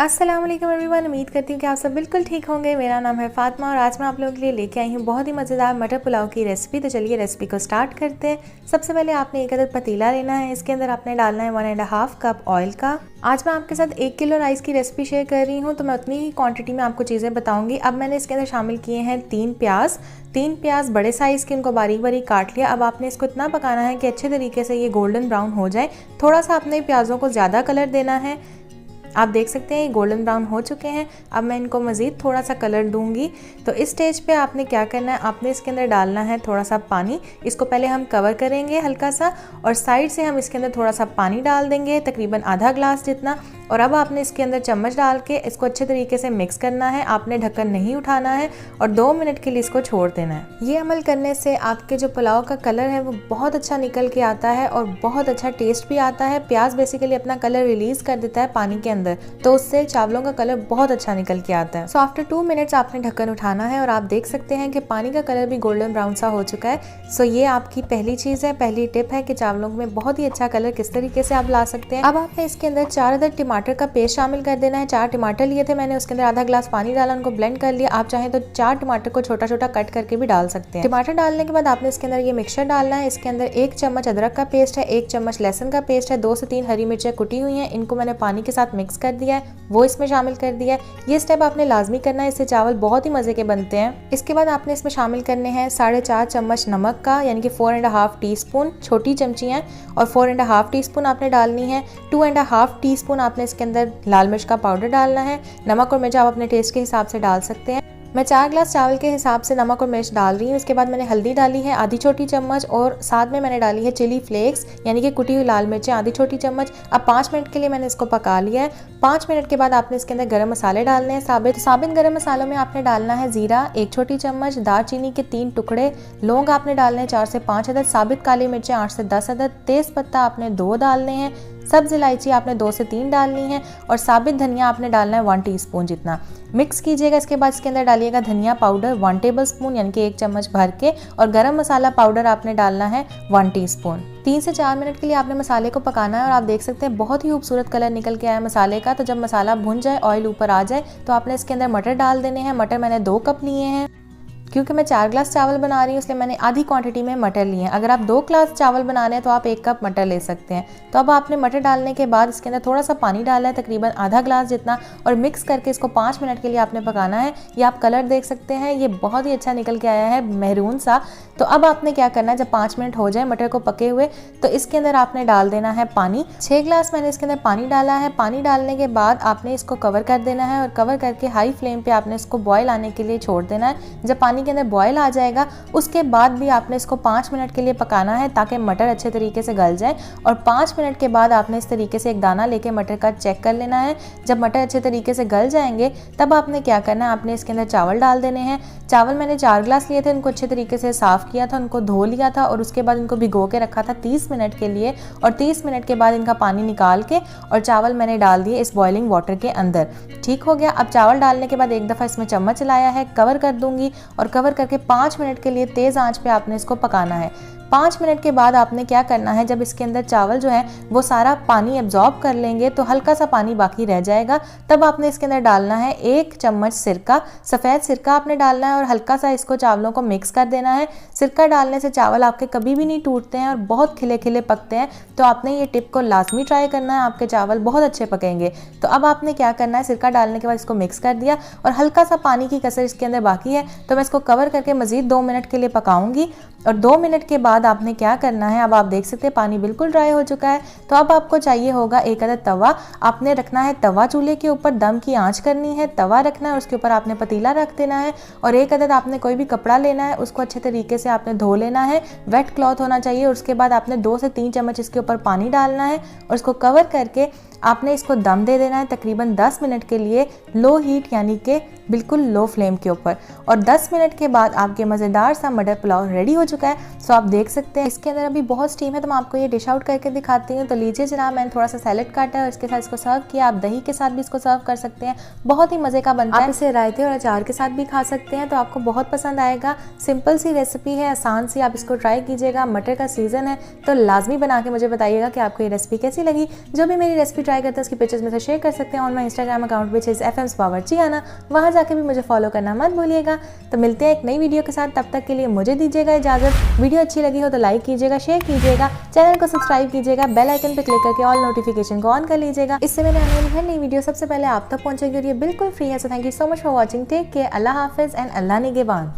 अस्सलाम वालेकुम एवरीवन। उम्मीद करती हूँ कि आप सब बिल्कुल ठीक होंगे। मेरा नाम है फातिमा और आज मैं आप लोगों के लिए लेके आई हूँ बहुत ही मज़ेदार मटर पुलाव की रेसिपी। तो चलिए रेसिपी को स्टार्ट करते हैं। सबसे पहले आपने एक अदद पतीला लेना है। इसके अंदर आपने डालना है 1.5 कप ऑयल का। आज मैं आपके साथ 1 किलो राइस की रेसिपी शेयर कर रही हूँ, तो मैं उतनी ही क्वांटिटी में आपको चीज़ें बताऊँगी। अब मैंने इसके अंदर शामिल किए हैं 3 प्याज बड़े साइज़ के, इनको बारीक बारीक काट लिया। अब आपने इसको इतना पकाना है कि अच्छे तरीके से ये गोल्डन ब्राउन हो जाए। थोड़ा सा आपने प्याज़ों को ज़्यादा कलर देना है। आप देख सकते हैं ये गोल्डन ब्राउन हो चुके हैं। अब मैं इनको मज़ीद थोड़ा सा कलर दूंगी। तो इस स्टेज पे आपने क्या करना है, आपने इसके अंदर डालना है थोड़ा सा पानी। इसको पहले हम कवर करेंगे हल्का सा और साइड से हम इसके अंदर थोड़ा सा पानी डाल देंगे, तकरीबन आधा ग्लास जितना। और अब आपने इसके अंदर चम्मच डाल के इसको अच्छे तरीके से मिक्स करना है। आपने ढक्कन नहीं उठाना है और 2 मिनट के लिए इसको छोड़ देना है। ये अमल करने से आपके जो पुलाव का कलर है वो बहुत अच्छा निकल के आता है और बहुत अच्छा टेस्ट भी आता है। प्याज बेसिकली अपना कलर रिलीज कर देता है पानी के अंदर, तो उससे चावलों का कलर बहुत अच्छा निकल के आता है। सो आफ्टर 2 मिनट्स आपने ढक्कन उठाना है और आप देख सकते हैं कि पानी का कलर भी गोल्डन ब्राउन सा हो चुका है। सो ये आपकी पहली चीज़ है, पहली टिप है कि चावलों में बहुत ही अच्छा कलर किस तरीके से आप ला सकते हैं। अब आपने इसके अंदर 4 अदद टमाटर का पेस्ट शामिल कर देना है। 4 टमाटर लिए थे मैंने, उसके अंदर आधा ग्लास पानी डाला, उनको ब्लेंड कर लिया। आप चाहें तो 4 टमाटर को छोटा छोटा कट करके भी डाल सकते हैं। टमाटर डालने के बाद आपने इसके अंदर ये मिक्सचर डालना है। इसके अंदर 1 चम्मच अदरक का पेस्ट है, 1 चम्मच लहसुन का पेस्ट है, 2 से 3 हरी मिर्चें कुटी हुई हैं। इनको मैंने पानी के साथ मिक्स कर दिया है, वो इसमें शामिल कर दिया है। ये स्टेप आपने लाजमी करना है, इससे चावल बहुत ही मजे के बनते हैं। इसके बाद आपने इसमें शामिल करने हैं 4.5 चम्मच नमक का, यानी कि 4.5 टीस्पून, छोटी चमची हैं, और 4.5 टीस्पून आपने डालनी है। 2.5 टीस्पून आपने इसके अंदर लाल मिर्च का पाउडर डालना है। नमक और मिर्च आप अपने टेस्ट के हिसाब से डाल सकते हैं। मैं 4 ग्लास चावल के हिसाब से नमक और मिर्च डाल रही हूँ। इसके बाद मैंने हल्दी डाली है आधी छोटी चम्मच और साथ में मैंने डाली है चिली फ्लेक्स, यानी कि कुटी हुई लाल मिर्चें आधी छोटी चम्मच। अब 5 मिनट के लिए मैंने इसको पका लिया है। 5 मिनट के बाद आपने इसके अंदर गरम मसाले डालने हैं। साबित गरम मसालों में आपने डालना है जीरा 1 छोटी चम्मच, दालचीनी के 3 टुकड़े, लौंग आपने डालने हैं 4 से 5 अदद, साबित काली मिर्चें 8 से 10 अदद, तेज पत्ता आपने 2 डालने हैं, सब्ज इलायची आपने 2 से 3 डालनी है और साबित धनिया आपने डालना है 1 टीस्पून जितना। मिक्स कीजिएगा। इसके बाद इसके अंदर डालिएगा धनिया पाउडर 1 टेबल स्पून, यानी कि 1 चम्मच भर के, और गरम मसाला पाउडर आपने डालना है 1 टीस्पून। 3 से 4 मिनट के लिए आपने मसाले को पकाना है और आप देख सकते हैं बहुत ही खूबसूरत कलर निकल के आया मसाले का। तो जब मसाला भुन जाए, ऑयल ऊपर आ जाए, तो आपने इसके अंदर मटर डाल देने हैं। मटर मैंने 2 कप लिए हैं। क्योंकि मैं 4 ग्लास चावल बना रही हूँ इसलिए मैंने आधी क्वांटिटी में मटर लिए हैं। अगर आप 2 ग्लास चावल बना रहे हैं तो आप 1 कप मटर ले सकते हैं। तो अब आपने मटर डालने के बाद इसके अंदर थोड़ा सा पानी डाला है, तकरीबन आधा ग्लास जितना, और मिक्स करके इसको 5 मिनट के लिए आपने पकाना है। ये आप कलर देख सकते हैं, ये बहुत ही अच्छा निकल के आया है, मेहरून सा। तो अब आपने क्या करना है, जब 5 मिनट हो जाए मटर को पके हुए, तो इसके अंदर आपने डाल देना है पानी। 6 ग्लास मैंने इसके अंदर पानी डाला है। पानी डालने के बाद आपने इसको कवर कर देना है और कवर करके हाई फ्लेम पे आपने इसको बॉयल आने के लिए छोड़ देना है। जब पानी के अंदर बॉयल आ जाएगा उसके बाद भी आपने इसको 5 मिनट के लिए पकाना है ताकि मटर अच्छे तरीके से गल जाए। और 5 मिनट के बाद आपने इस तरीके से एक दाना लेके मटर का चेक कर लेना है। जब मटर अच्छे तरीके से गल जाएंगे तब आपने क्या करना है, आपने इसके अंदर चावल डाल देने हैं। चावल मैंने 4 ग्लास लिए थे, उनको अच्छे तरीके से साफ किया था, उनको धो लिया था और उसके बाद इनको भिगो के रखा था 30 मिनट के लिए। और 30 मिनट के बाद इनका पानी निकाल के और चावल मैंने डाल दिए इस बॉइलिंग वाटर के अंदर। ठीक हो गया। अब चावल डालने के बाद एक दफ़ा इसमें चम्मच चलाया है, कवर कर दूंगी और कवर करके 5 मिनट के लिए तेज़ आंच पे आपने इसको पकाना है। 5 मिनट के बाद आपने क्या करना है, जब इसके अंदर चावल जो है वो सारा पानी एब्जॉर्ब कर लेंगे तो हल्का सा पानी बाकी रह जाएगा, तब आपने इसके अंदर डालना है 1 चम्मच सिरका, सफ़ेद सिरका आपने डालना है और हल्का सा इसको चावलों को मिक्स कर देना है। सिरका डालने से चावल आपके कभी भी नहीं टूटते हैं और बहुत खिले खिले पकते हैं। तो आपने ये टिप को लाजमी ट्राई करना है, आपके चावल बहुत अच्छे पकेंगे। तो अब आपने क्या करना है, सिरका डालने के बाद इसको मिक्स कर दिया और हल्का सा पानी की कसर इसके अंदर बाकी है, तो मैं इसको कवर करके मज़ीद 2 मिनट के लिए पकाऊंगी। और 2 मिनट के बाद आपने क्या करना है, अब आप देख सकते हैं पानी बिल्कुल ड्राई हो चुका है। तो अब आपको चाहिए होगा 1 अदद तवा। आपने रखना है तवा चूल्हे के ऊपर, दम की आंच करनी है, तवा रखना है, उसके ऊपर आपने पतीला रख देना है और 1 अदद आपने कोई भी कपड़ा लेना है, उसको अच्छे तरीके से आपने धो लेना है, वेट क्लॉथ होना चाहिए। और उसके बाद आपने 2 से 3 चम्मच इसके ऊपर पानी डालना है और उसको कवर करके आपने इसको दम दे देना है तकरीबन 10 मिनट के लिए, लो हीट यानी कि बिल्कुल लो फ्लेम के ऊपर। और 10 मिनट के बाद आपके मज़ेदार सा मटर पुलाव रेडी हो चुका है। सो आप देख देख सकते हैं इसके अंदर अभी बहुत स्टीम है, तो मैं आपको ये डिश आउट करके दिखाती हूँ। तो लीजिए जनाब, मैंने थोड़ा सा सैलेड काटा और इसके साथ इसको सर्व किया। आप दही के साथ भी इसको सर्व कर सकते हैं, बहुत ही मजे का बनता है। आप इसे रायते और अचार के साथ भी खा सकते हैं, तो आपको बहुत पसंद आएगा। सिंपल सी रेसिपी है, आसान सी, आप इसको ट्राई कीजिएगा। मटर का सीजन है तो लाजमी बना के मुझे बताइएगा कि आपको ये रेसिपी कैसी लगी। जो भी मेरी रेसिपी ट्राई करते हैं उसकी पिक्चर्स में से शेयर कर सकते हैं on my Instagram account which is FMs Bawarchi Khana। वहाँ जाके भी मुझे फॉलो करना मत भूलिएगा। तो मिलते हैं एक नई वीडियो के साथ, तब तक के लिए मुझे दीजिएगा इजाजत। वीडियो अच्छी लगी हो तो लाइक कीजिएगा, शेयर कीजिएगा, चैनल को सब्सक्राइब कीजिएगा, बेल आइकन पर क्लिक करके ऑल नोटिफिकेशन को ऑन कर लीजिएगा। इससे मैंने आने वाली हर नई वीडियो सबसे पहले आप तक पहुंचेगी और ये बिल्कुल फ्री है। So thank you so much for watching. Take care, अल्लाह हाफिज एंड अल्लाह निगहबान।